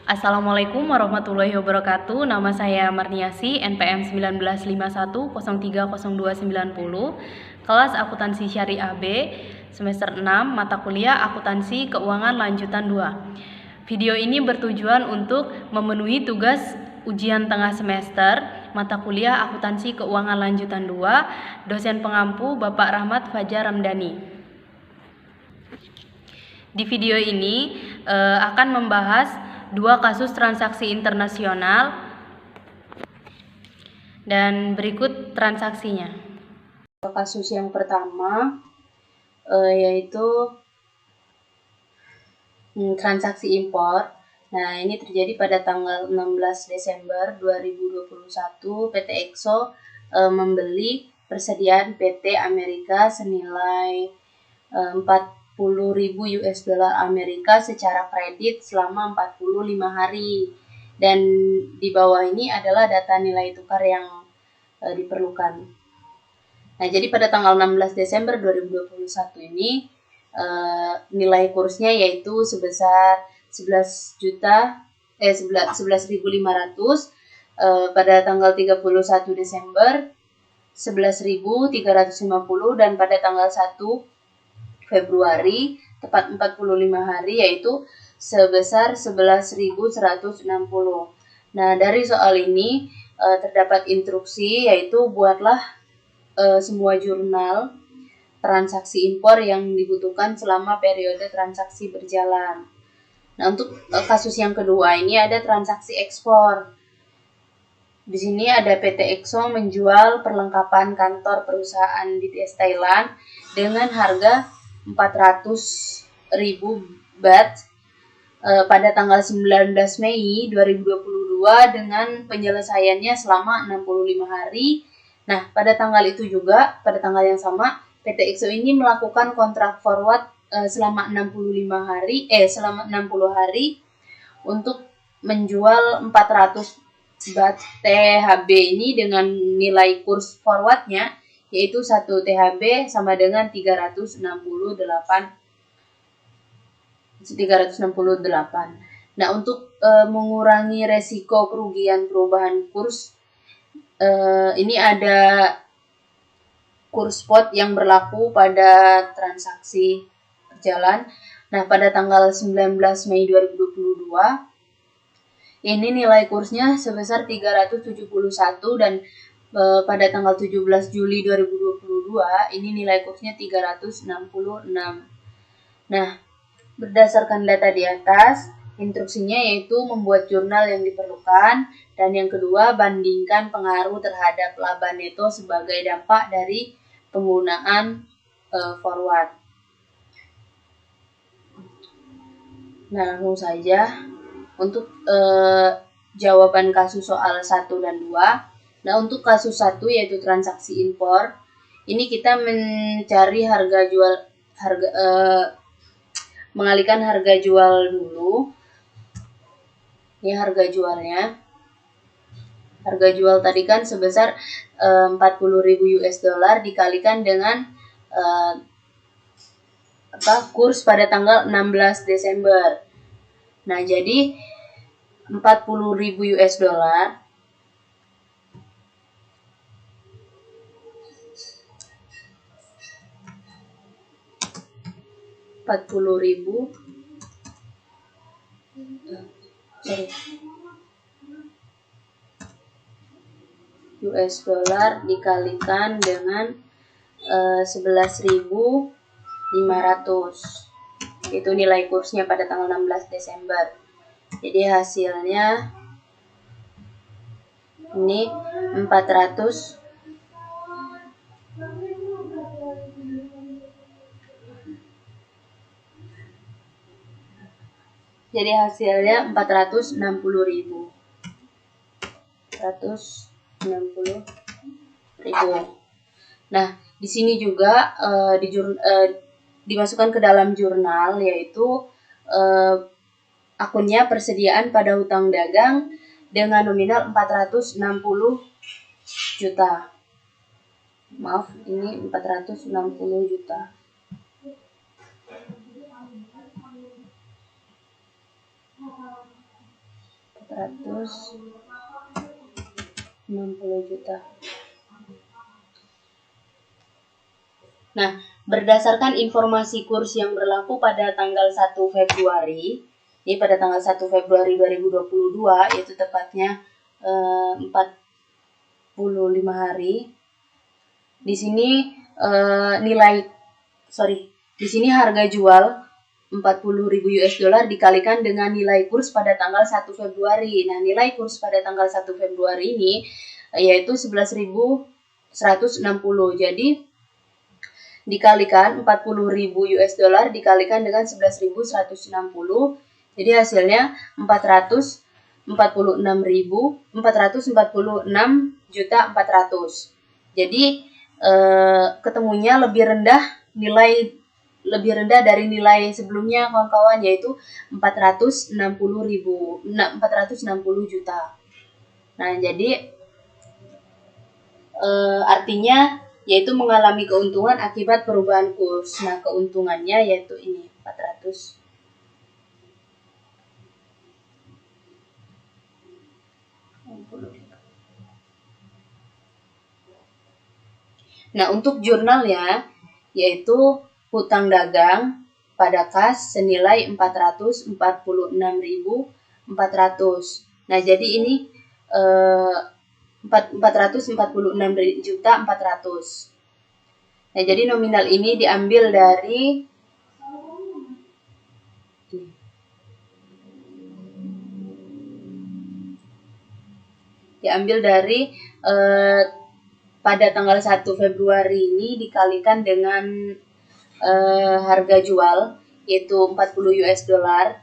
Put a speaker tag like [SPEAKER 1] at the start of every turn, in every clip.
[SPEAKER 1] Assalamualaikum warahmatullahi wabarakatuh. Nama saya Marniasi, NPM 1951030290, kelas akuntansi syariah B, semester 6, mata kuliah akuntansi keuangan lanjutan 2. Video ini bertujuan untuk memenuhi tugas ujian tengah semester mata kuliah akuntansi keuangan lanjutan 2, dosen pengampu Bapak Rahmat Fajar Ramdhani. Di video ini akan membahas 2 kasus transaksi internasional dan berikut transaksinya. Kasus yang pertama yaitu transaksi impor. Nah, ini terjadi pada tanggal 16 Desember 2021. PT EXO membeli persediaan PT Amerika senilai 40.000 US dollar Amerika secara kredit selama 45 hari. Dan di bawah ini adalah data nilai tukar yang diperlukan. Nah, jadi pada tanggal 16 Desember 2021 ini nilai kursnya yaitu sebesar 11.500, pada tanggal 31 Desember 11.350, dan pada tanggal 1 Februari tepat 45 hari yaitu sebesar 11.160. Nah, dari soal ini terdapat instruksi yaitu buatlah semua jurnal transaksi impor yang dibutuhkan selama periode transaksi berjalan. Nah, untuk kasus yang kedua ini ada transaksi ekspor. Di sini ada PT EXO menjual perlengkapan kantor perusahaan di Thailand dengan harga 400.000 baht pada tanggal 19 Mei 2022 dengan penyelesaiannya selama 65 hari. Nah, pada tanggal itu juga, pada tanggal yang sama, PT EXO ini melakukan kontrak forward selama 60 hari untuk menjual 400 baht THB ini dengan nilai kurs forwardnya yaitu 1 THB sama dengan 368. Nah, untuk mengurangi resiko kerugian perubahan kurs, ini ada kurs spot yang berlaku pada transaksi berjalan. Nah, pada tanggal 19 Mei 2022 ini nilai kursnya sebesar 371, dan pada tanggal 17 Juli 2022 ini nilai kursnya 366. Nah, berdasarkan data di atas, instruksinya yaitu membuat jurnal yang diperlukan, dan yang kedua bandingkan pengaruh terhadap laba neto sebagai dampak dari penggunaan forward. Nah, langsung saja untuk jawaban kasus soal 1 dan 2. Nah, untuk kasus 1 yaitu transaksi impor, ini kita mencari mengalihkan harga jual dulu. Ini harga jualnya. Harga jual tadi kan sebesar 40.000 US dollar dikalikan dengan kurs pada tanggal 16 Desember. Nah, jadi 40.000 US dollar US dollar dikalikan dengan 11.500. Itu nilai kursnya pada tanggal 16 Desember. Jadi hasilnya ini 400. Jadi hasilnya 460.000. 460.000. Nah, di sini juga dimasukkan ke dalam jurnal yaitu akunnya persediaan pada hutang dagang dengan nominal 460 juta. Maaf, ini 460 juta. 460 juta. Nah, berdasarkan informasi kurs yang berlaku pada tanggal 1 Februari, ini pada tanggal 1 Februari 2022, yaitu tepatnya 45 hari. Di sini di sini harga jual 40.000 US dollar dikalikan dengan nilai kurs pada tanggal 1 Februari. Nah, nilai kurs pada tanggal 1 Februari ini yaitu 11.160. Jadi dikalikan 40.000 US dollar dikalikan dengan 11.160. Jadi hasilnya 446.446.400. Jadi ketemunya lebih rendah dari nilai sebelumnya kawan-kawan, yaitu 460 juta. Nah, jadi artinya yaitu mengalami keuntungan akibat perubahan kurs. Nah, keuntungannya yaitu ini 400. Nah, untuk jurnalnya yaitu hutang dagang pada kas senilai 446.400. Nah, jadi ini 446.400. Nah, jadi nominal ini diambil dari pada tanggal 1 Februari ini dikalikan dengan harga jual yaitu 40 US dollar,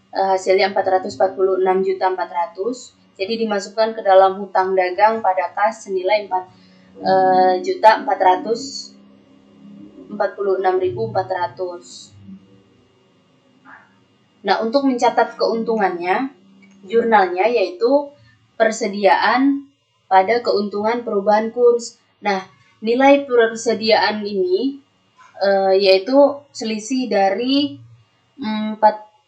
[SPEAKER 1] hasilnya 446.400. Jadi dimasukkan ke dalam hutang dagang pada kas senilai 4.446.400. Nah, untuk mencatat keuntungannya, jurnalnya yaitu persediaan pada keuntungan perubahan kurs. Nah, nilai persediaan ini yaitu selisih dari 400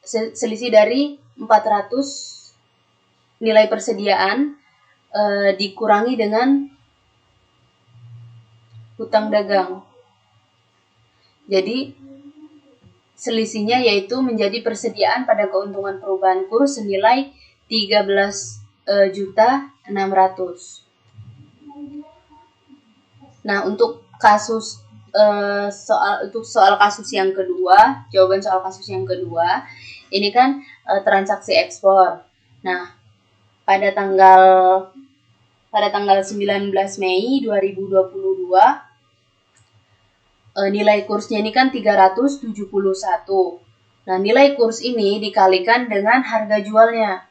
[SPEAKER 1] nilai persediaan dikurangi dengan hutang dagang. Jadi selisihnya yaitu menjadi persediaan pada keuntungan perubahan kurs senilai 13.600.000. Nah, untuk soal kasus yang kedua, jawaban soal kasus yang kedua, ini kan transaksi ekspor. Nah, pada tanggal 19 Mei 2022 nilai kursnya ini kan 371. Nah, nilai kurs ini dikalikan dengan harga jualnya.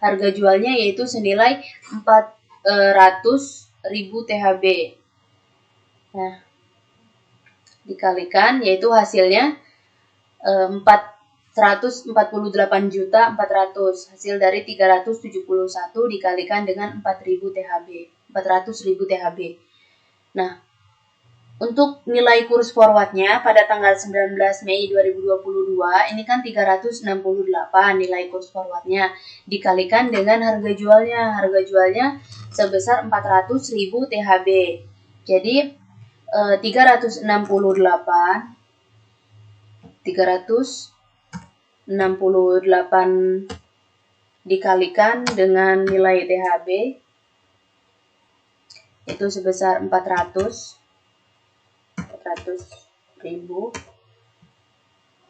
[SPEAKER 1] Harga jualnya yaitu senilai 400.000 THB. Nah, dikalikan yaitu hasilnya 448.400.000. Hasil dari 371 dikalikan dengan 400.000 THB. Nah, untuk nilai kurs forwardnya pada tanggal 19 Mei 2022 ini kan 368 nilai kurs forwardnya dikalikan dengan harga jualnya. Harga jualnya sebesar 400.000 THB. Jadi 368 dikalikan dengan nilai THB itu sebesar 400.000,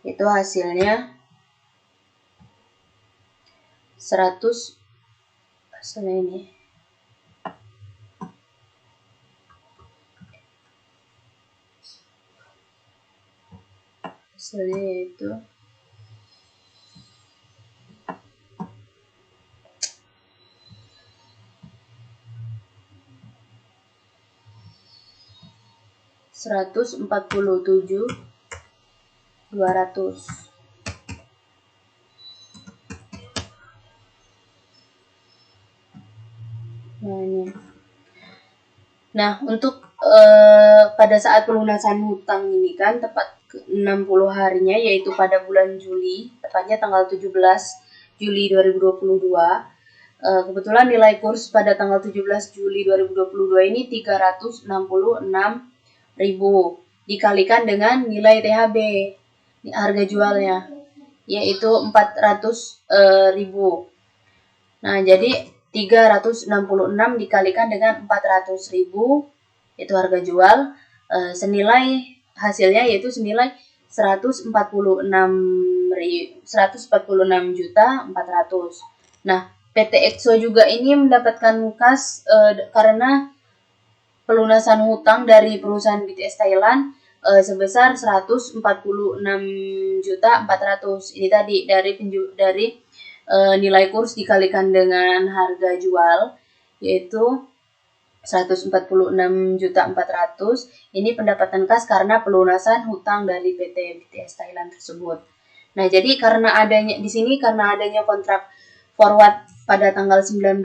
[SPEAKER 1] itu hasilnya 100. Hasilnya ini hasilnya yaitu $147.200. Nah, untuk pada saat pelunasan hutang ini kan tepat 60 harinya yaitu pada bulan Juli, tepatnya tanggal 17 Juli 2022. Kebetulan nilai kurs pada tanggal 17 Juli 2022 ini 366.000 dikalikan dengan nilai THB harga jualnya yaitu 400.000. Nah, jadi 366 dikalikan dengan 400.000 itu harga jual, senilai hasilnya yaitu senilai 146.400. Nah, PT EXO juga ini mendapatkan kas karena pelunasan hutang dari perusahaan BTS Thailand sebesar 146.400. Ini tadi dari nilai kurs dikalikan dengan harga jual yaitu 146.400. Ini pendapatan kas karena pelunasan hutang dari PT BTS Thailand tersebut. Nah, jadi karena adanya kontrak forward pada tanggal 19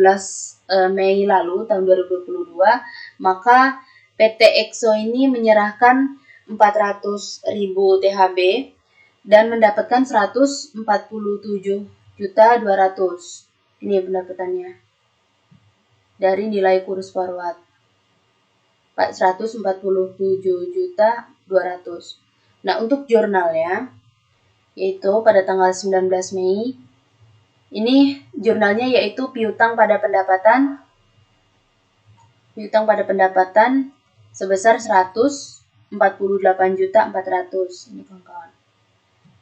[SPEAKER 1] Mei lalu tahun 2022, maka PT EXO ini menyerahkan 400.000 THB dan mendapatkan 147.200.000. Ini pendapatannya dari nilai kurs forward 147.200.000. Nah, untuk jurnalnya yaitu pada tanggal 19 Mei ini jurnalnya yaitu piutang pada pendapatan sebesar 148.400. Ini kawan-kawan.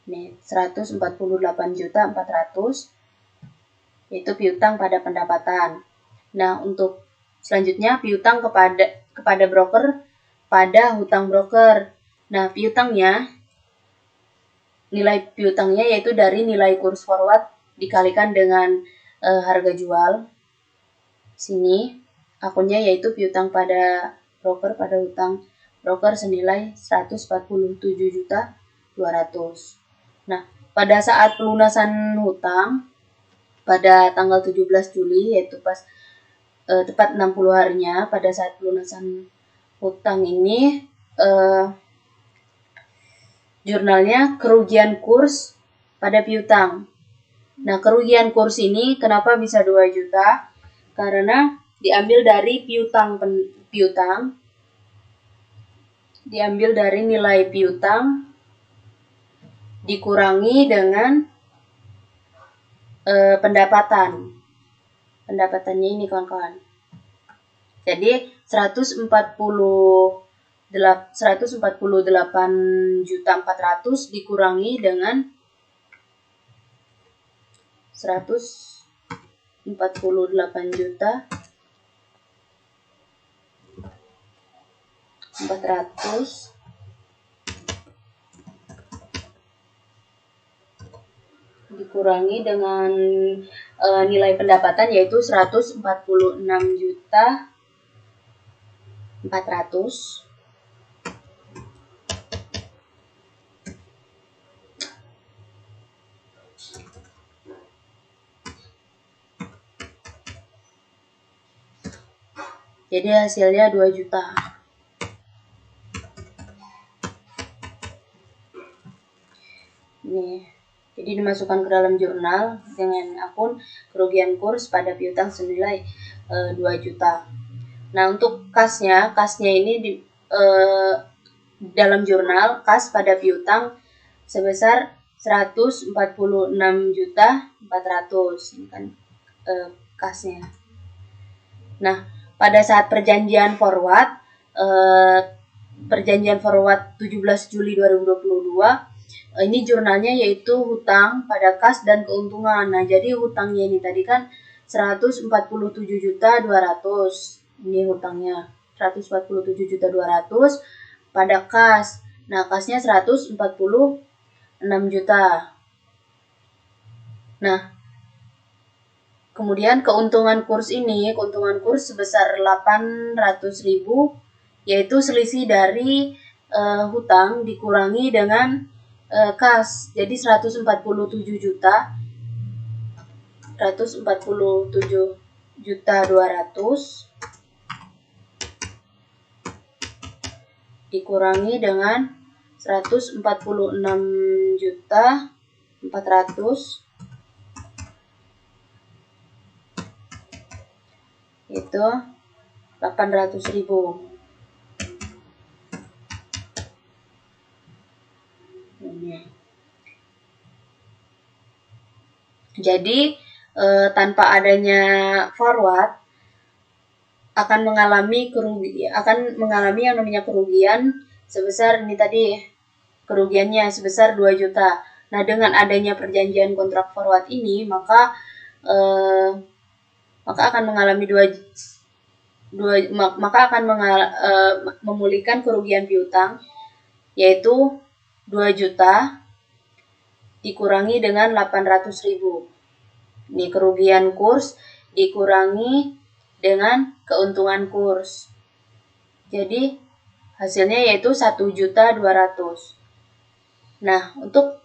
[SPEAKER 1] Nih, 148.400 yaitu piutang pada pendapatan. Nah, untuk selanjutnya piutang kepada broker pada hutang broker. Nah, nilai piutangnya yaitu dari nilai kurs forward dikalikan dengan harga jual. Sini akunnya yaitu piutang pada broker pada hutang broker senilai 147.200. Nah, pada saat pelunasan hutang pada tanggal 17 Juli yaitu tepat 60 harinya pada saat pelunasan hutang ini jurnalnya kerugian kurs pada piutang. Nah, kerugian kurs ini kenapa bisa 2 juta? Karena diambil dari diambil dari nilai piutang dikurangi dengan pendapatannya ini kawan-kawan. Jadi 148.400 dikurangi dengan 148.400 dikurangi dengan nilai pendapatan yaitu 146.400. Jadi hasilnya 2 juta. Nih, jadi dimasukkan ke dalam jurnal dengan akun kerugian kurs pada piutang senilai 2 juta. Nah, untuk kasnya ini di dalam jurnal kas pada piutang sebesar 146.400. Ini kan kasnya. Nah, pada saat perjanjian forward 17 Juli 2022 ini jurnalnya yaitu hutang pada kas dan keuntungan. Nah, jadi hutangnya ini tadi kan 147.200. Ini hutangnya 147.200 pada kas. Nah, kasnya 146 juta. Nah, kemudian keuntungan kurs sebesar 800.000 yaitu selisih dari hutang dikurangi dengan kas. Jadi 147.200 dikurangi dengan 146.400 itu 800.000. Jadi tanpa adanya forward akan mengalami yang namanya kerugian sebesar ini tadi, kerugiannya sebesar 2 juta. Nah, dengan adanya perjanjian kontrak forward ini maka akan mengalami memulihkan kerugian piutang, yaitu 2 juta dikurangi dengan 800.000. Ini kerugian kurs dikurangi dengan keuntungan kurs. Jadi hasilnya yaitu 1.200.000. Nah, untuk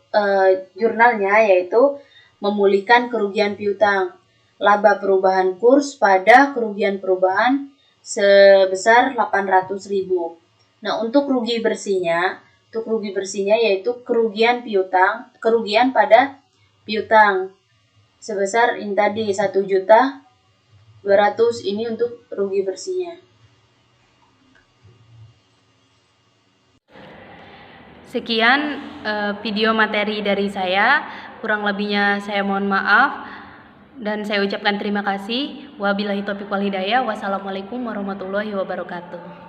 [SPEAKER 1] jurnalnya yaitu memulihkan kerugian piutang, laba perubahan kurs pada kerugian perubahan sebesar 800.000. Nah, untuk rugi bersihnya yaitu kerugian pada piutang sebesar ini tadi 1.200.000, ini untuk rugi bersihnya. Sekian video materi dari saya, kurang lebihnya saya mohon maaf dan saya ucapkan terima kasih. Wabillahi taufiq wal hidayah. Wassalamualaikum warahmatullahi wabarakatuh.